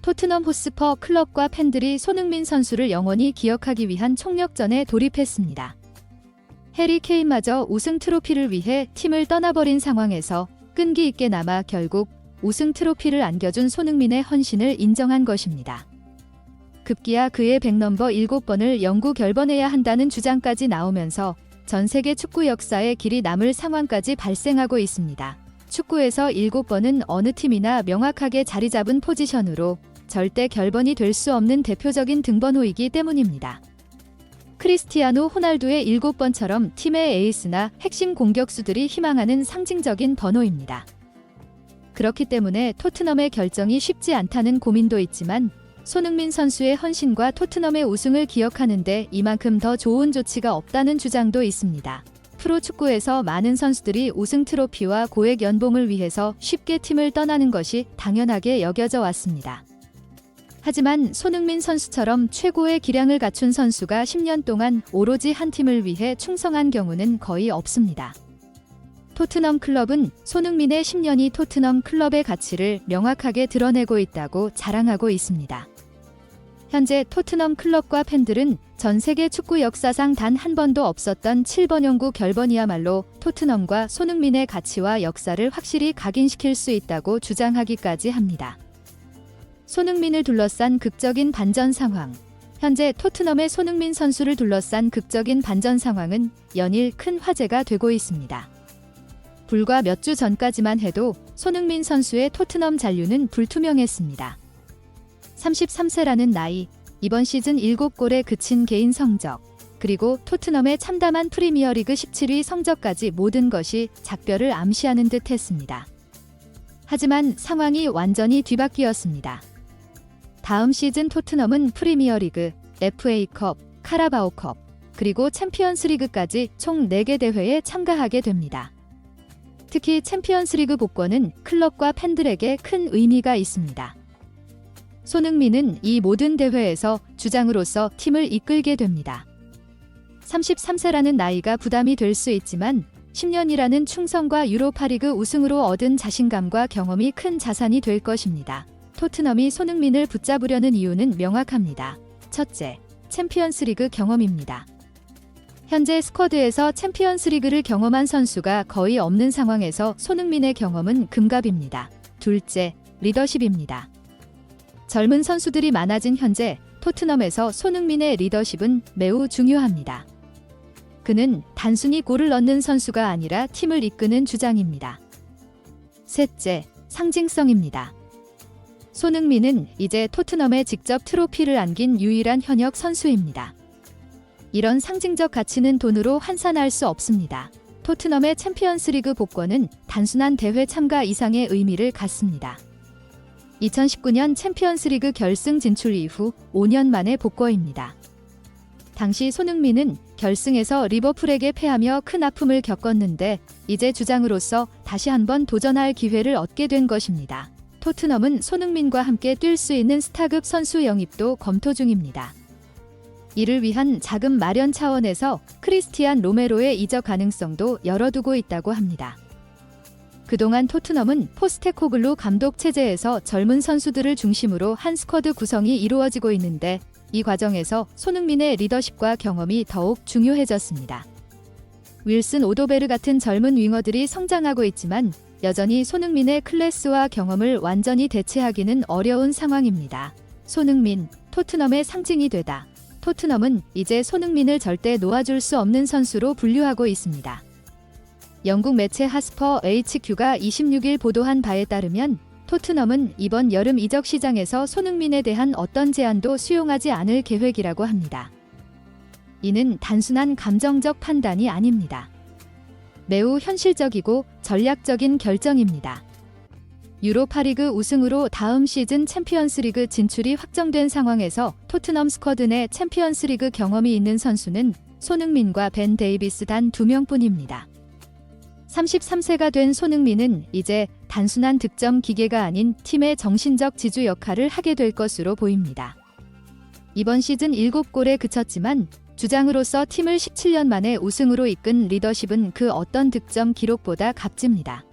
토트넘 호스퍼 클럽과 팬들이 손흥민 선수를 영원히 기억하기 위한 총력전에 돌입했습니다. 해리 케인마저 우승 트로피를 위해 팀을 떠나버린 상황에서 끈기 있게 남아 결국 우승 트로피를 안겨준 손흥민의 헌신을 인정한 것입니다. 급기야 그의 100넘버 7번을 영구 결번해야 한다는 주장까지 나오면서 전 세계 축구 역사에 길이 남을 상황까지 발생하고 있습니다. 축구에서 7번은 어느 팀이나 명확하게 자리 잡은 포지션으로 절대 결번이 될 수 없는 대표적인 등번호이기 때문입니다. 크리스티아노 호날두의 7번처럼 팀의 에이스나 핵심 공격수들이 희망하는 상징적인 번호입니다. 그렇기 때문에 토트넘의 결정이 쉽지 않다는 고민도 있지만 손흥민 선수의 헌신과 토트넘의 우승을 기억하는데 이만큼 더 좋은 조치가 없다는 주장도 있습니다. 프로축구에서 많은 선수들이 우승 트로피와 고액 연봉을 위해서 쉽게 팀을 떠나는 것이 당연하게 여겨져 왔습니다. 하지만 손흥민 선수처럼 최고의 기량을 갖춘 선수가 10년 동안 오로지 한 팀을 위해 충성한 경우는 거의 없습니다. 토트넘 클럽은 손흥민의 10년이 토트넘 클럽의 가치를 명확하게 드러내고 있다고 자랑하고 있습니다. 현재 토트넘 클럽과 팬들은 전 세계 축구 역사상 단 한 번도 없었던 7번 영구 결번이야말로 토트넘과 손흥민의 가치와 역사를 확실히 각인시킬 수 있다고 주장하기까지 합니다. 손흥민을 둘러싼 극적인 반전 상황. 현재 토트넘의 손흥민 선수를 둘러싼 극적인 반전 상황은 연일 큰 화제가 되고 있습니다. 불과 몇 주 전까지만 해도 손흥민 선수의 토트넘 잔류는 불투명했습니다. 33세라는 나이, 이번 시즌 7골에 그친 개인 성적, 그리고 토트넘의 참담한 프리미어리그 17위 성적까지 모든 것이 작별을 암시하는 듯 했습니다. 하지만 상황이 완전히 뒤바뀌었습니다. 다음 시즌 토트넘은 프리미어리그, FA컵, 카라바오컵, 그리고 챔피언스리그까지 총 4개 대회에 참가하게 됩니다. 특히 챔피언스리그 복권은 클럽과 팬들에게 큰 의미가 있습니다. 손흥민은 이 모든 대회에서 주장으로서 팀을 이끌게 됩니다. 33세라는 나이가 부담이 될 수 있지만 10년이라는 충성과 유로파리그 우승으로 얻은 자신감과 경험이 큰 자산이 될 것입니다. 토트넘이 손흥민을 붙잡으려는 이유는 명확합니다. 첫째, 챔피언스리그 경험입니다. 현재 스쿼드에서 챔피언스리그를 경험한 선수가 거의 없는 상황에서 손흥민의 경험은 금갑입니다. 둘째, 리더십입니다. 젊은 선수들이 많아진 현재 토트넘에서 손흥민의 리더십은 매우 중요합니다. 그는 단순히 골을 넣는 선수가 아니라 팀을 이끄는 주장입니다. 셋째, 상징성입니다. 손흥민은 이제 토트넘에 직접 트로피를 안긴 유일한 현역 선수입니다. 이런 상징적 가치는 돈으로 환산할 수 없습니다. 토트넘의 챔피언스리그 복권은 단순한 대회 참가 이상의 의미를 갖습니다. 2019년 챔피언스리그 결승 진출 이후 5년 만의 복권입니다. 당시 손흥민은 결승에서 리버풀에게 패하며 큰 아픔을 겪었는데 이제 주장으로서 다시 한번 도전할 기회를 얻게 된 것입니다. 토트넘은 손흥민과 함께 뛸 수 있는 스타급 선수 영입도 검토 중입니다. 이를 위한 자금 마련 차원에서 크리스티안 로메로의 이적 가능성도 열어두고 있다고 합니다. 그동안 토트넘은 포스테코글루 감독 체제에서 젊은 선수들을 중심으로 한 스쿼드 구성이 이루어지고 있는데 이 과정에서 손흥민의 리더십과 경험이 더욱 중요해졌습니다. 윌슨 오도베르 같은 젊은 윙어들이 성장하고 있지만 여전히 손흥민의 클래스와 경험을 완전히 대체하기는 어려운 상황입니다. 손흥민, 토트넘의 상징이 되다. 토트넘은 이제 손흥민을 절대 놓아줄 수 없는 선수로 분류하고 있습니다. 영국 매체 하스퍼 HQ가 26일 보도한 바에 따르면 토트넘은 이번 여름 이적 시장에서 손흥민에 대한 어떤 제안도 수용하지 않을 계획이라고 합니다. 이는 단순한 감정적 판단이 아닙니다. 매우 현실적이고 전략적인 결정입니다. 유로파리그 우승으로 다음 시즌 챔피언스리그 진출이 확정된 상황에서 토트넘 스쿼드 내 챔피언스리그 경험이 있는 선수는 손흥민과 벤 데이비스 단 2명뿐입니다. 33세가 된 손흥민은 이제 단순한 득점 기계가 아닌 팀의 정신적 지주 역할을 하게 될 것으로 보입니다. 이번 시즌 7골에 그쳤지만 주장으로서 팀을 17년 만에 우승으로 이끈 리더십은 그 어떤 득점 기록보다 값집니다.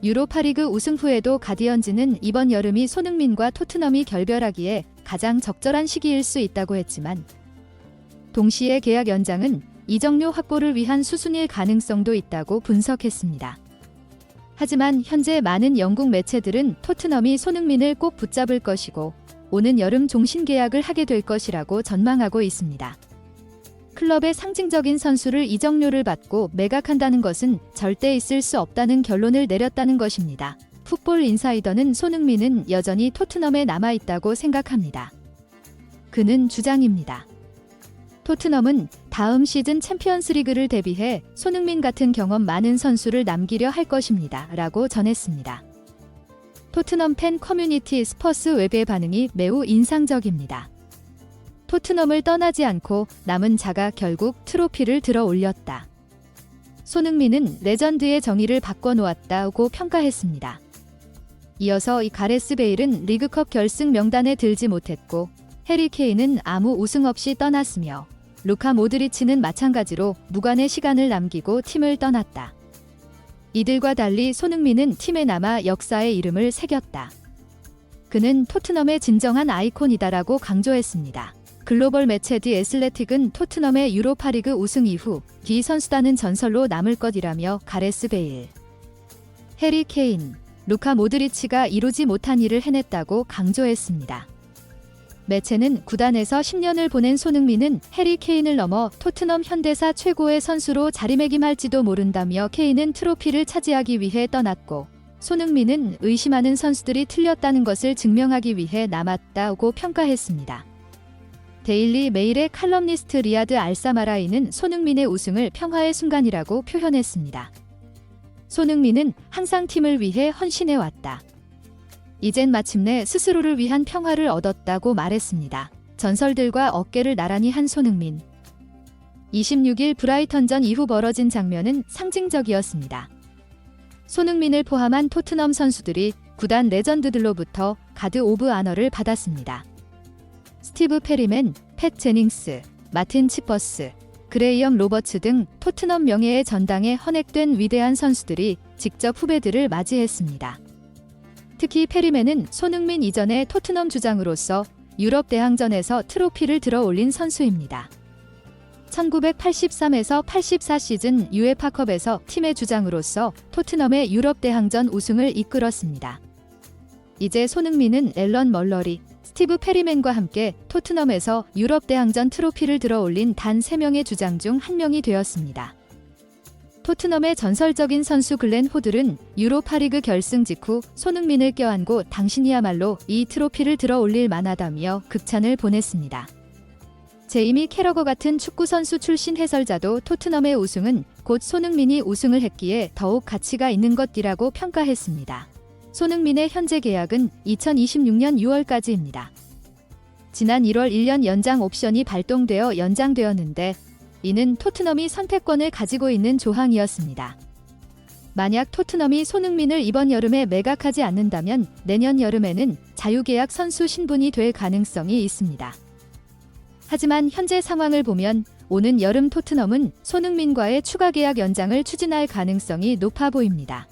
유로파리그 우승 후에도 가디언즈는 이번 여름이 손흥민과 토트넘이 결별하기에 가장 적절한 시기일 수 있다고 했지만, 동시에 계약 연장은 이적료 확보를 위한 수순일 가능성도 있다고 분석했습니다. 하지만 현재 많은 영국 매체들은 토트넘이 손흥민을 꼭 붙잡을 것이고 오는 여름 종신 계약을 하게 될 것이라고 전망하고 있습니다. 클럽의 상징적인 선수를 이적료를 받고 매각한다는 것은 절대 있을 수 없다는 결론을 내렸다는 것입니다. 풋볼 인사이더는 손흥민은 여전히 토트넘에 남아있다고 생각합니다. 그는 주장입니다. 토트넘은 다음 시즌 챔피언스리그를 대비해 손흥민 같은 경험 많은 선수를 남기려 할 것입니다. 라고 전했습니다. 토트넘 팬 커뮤니티 스퍼스 웹의 반응이 매우 인상적입니다. 토트넘을 떠나지 않고 남은 자가 결국 트로피를 들어 올렸다. 손흥민은 레전드의 정의를 바꿔놓았다고 평가했습니다. 이어서 이 가레스 베일은 리그컵 결승 명단에 들지 못했고 해리 케인은 아무 우승 없이 떠났으며 루카 모드리치는 마찬가지로 무관의 시간을 남기고 팀을 떠났다. 이들과 달리 손흥민은 팀에 남아 역사의 이름을 새겼다. 그는 토트넘의 진정한 아이콘이다라고 강조했습니다. 글로벌 매체 디 애슬레틱은 토트넘의 유로파리그 우승 이후 이 선수단은 전설로 남을 것이라며 가레스 베일, 해리 케인, 루카 모드리치가 이루지 못한 일을 해냈다고 강조했습니다. 매체는 구단에서 10년을 보낸 손흥민은 해리 케인을 넘어 토트넘 현대사 최고의 선수로 자리매김할지도 모른다며 케인은 트로피를 차지하기 위해 떠났고 손흥민은 의심하는 선수들이 틀렸다는 것을 증명하기 위해 남았다고 평가했습니다. 데일리 메일의 칼럼니스트 리아드 알사마라이는 손흥민의 우승을 평화의 순간이라고 표현했습니다. 손흥민은 항상 팀을 위해 헌신해왔다. 이젠 마침내 스스로를 위한 평화를 얻었다고 말했습니다. 전설들과 어깨를 나란히 한 손흥민. 26일 브라이턴전 이후 벌어진 장면은 상징적이었습니다. 손흥민을 포함한 토트넘 선수들이 구단 레전드들로부터 가드 오브 아너를 받았습니다. 스티브 페리맨, 팻 제닝스, 마틴 치퍼스, 그레이엄 로버츠 등 토트넘 명예의 전당에 헌액된 위대한 선수들이 직접 후배들을 맞이했습니다. 특히 페리맨은 손흥민 이전의 토트넘 주장으로서 유럽 대항전에서 트로피를 들어 올린 선수입니다. 1983에서 84 시즌 UEFA컵에서 팀의 주장으로서 토트넘의 유럽 대항전 우승을 이끌었습니다. 이제 손흥민은 앨런 멀러리, 스티브 페리맨과 함께 토트넘에서 유럽 대항전 트로피를 들어 올린 단 3명의 주장 중 1명이 되었습니다. 토트넘의 전설적인 선수 글렌 호들은 유로파리그 결승 직후 손흥민을 껴안고 당신이야말로 이 트로피를 들어 올릴 만하다며 극찬을 보냈습니다. 제이미 캐러거 같은 축구선수 출신 해설자도 토트넘의 우승은 곧 손흥민이 우승을 했기에 더욱 가치가 있는 것이라고 평가했습니다. 손흥민의 현재 계약은 2026년 6월까지입니다. 지난 1월 1년 연장 옵션이 발동되어 연장되었는데 이는 토트넘이 선택권을 가지고 있는 조항이었습니다. 만약 토트넘이 손흥민을 이번 여름에 매각하지 않는다면 내년 여름에는 자유계약 선수 신분이 될 가능성이 있습니다. 하지만 현재 상황을 보면 오는 여름 토트넘은 손흥민과의 추가 계약 연장을 추진할 가능성이 높아 보입니다.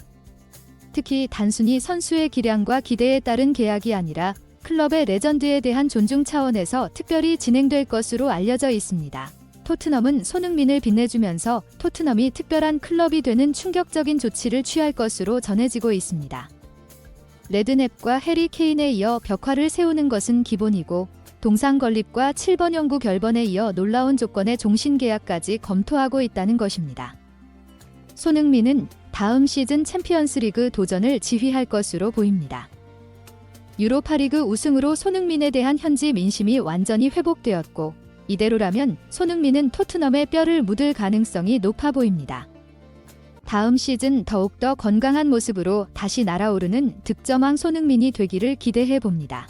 특히 단순히 선수의 기량과 기대에 따른 계약이 아니라 클럽의 레전드에 대한 존중 차원에서 특별히 진행될 것으로 알려져 있습니다. 토트넘은 손흥민을 빛내주면서 토트넘이 특별한 클럽이 되는 충격적인 조치를 취할 것으로 전해지고 있습니다. 레드넵과 해리 케인에 이어 벽화를 세우는 것은 기본이고 동상 건립과 7번 영구 결번에 이어 놀라운 조건의 종신 계약까지 검토하고 있다는 것입니다. 손흥민은 다음 시즌 챔피언스리그 도전을 지휘할 것으로 보입니다. 유로파리그 우승으로 손흥민에 대한 현지 민심이 완전히 회복되었고 이대로라면 손흥민은 토트넘의 뼈를 묻을 가능성이 높아 보입니다. 다음 시즌 더욱더 건강한 모습으로 다시 날아오르는 득점왕 손흥민이 되기를 기대해 봅니다.